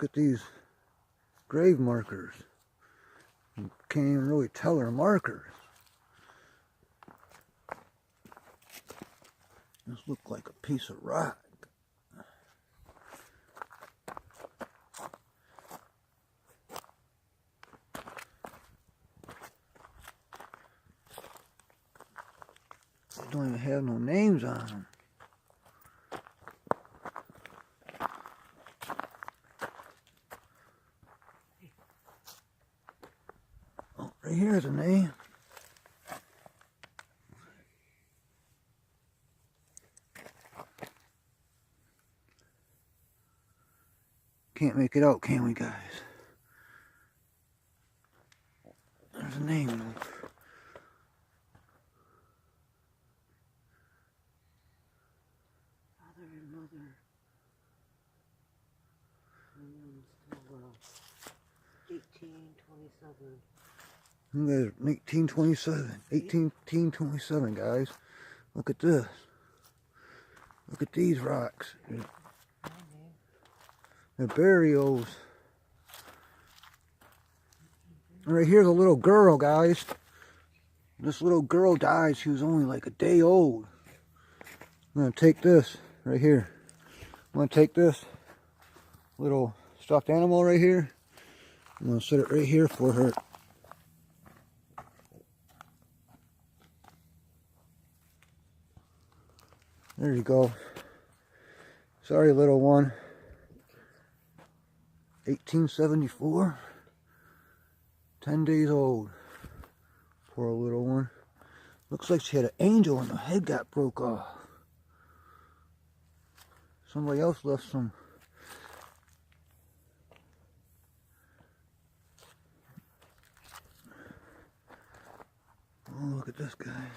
Look at these grave markers. You can't even really tell they're markers. This looks like a piece of rock. They don't even have no names on them. Oh, right here's a name. Can't make it out, can we, guys? There's a name though. Father and mother. 1827. You guys, 1827. 1827, guys. Look at this. Look at these rocks. The burials. Right here's a little girl, guys. This little girl died. She was only like a day old. I'm going to take this right here. I'm going to take this little stuffed animal right here. I'm going to set it right here for her. There you go. Sorry, little one. 1874. 10 days old. Poor little one. Looks like she had an angel and the head got broke off. Somebody else left some. Oh, look at this guy.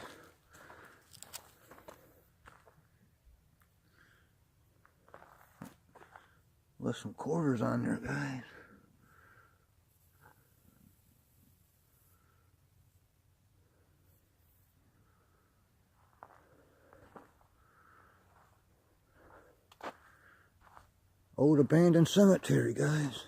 Left some quarters on there, guys. Old abandoned cemetery, guys.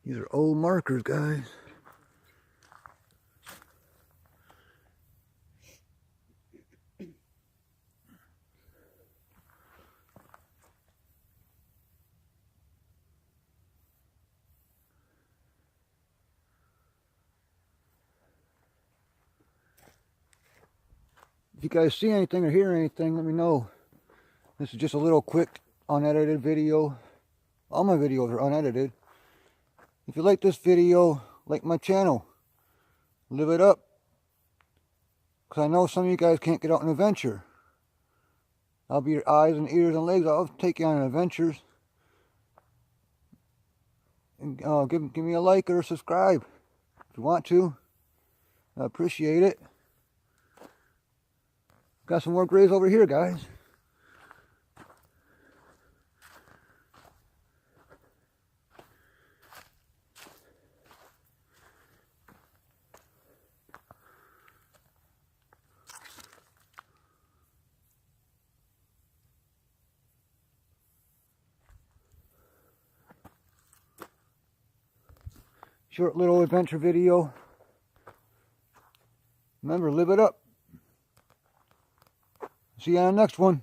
These are old markers, guys. If you guys see anything or hear anything, let me know. This is just a little quick, unedited video. All my videos are unedited. If you like this video, like my channel. Live it up. Because I know some of you guys can't get out on adventure. I'll be your eyes and ears and legs. I'll take you on adventures. And give me a like or a subscribe if you want to. I appreciate it. Got some more graves over here, guys. Short little adventure video. Remember, live it up. See you on the next one.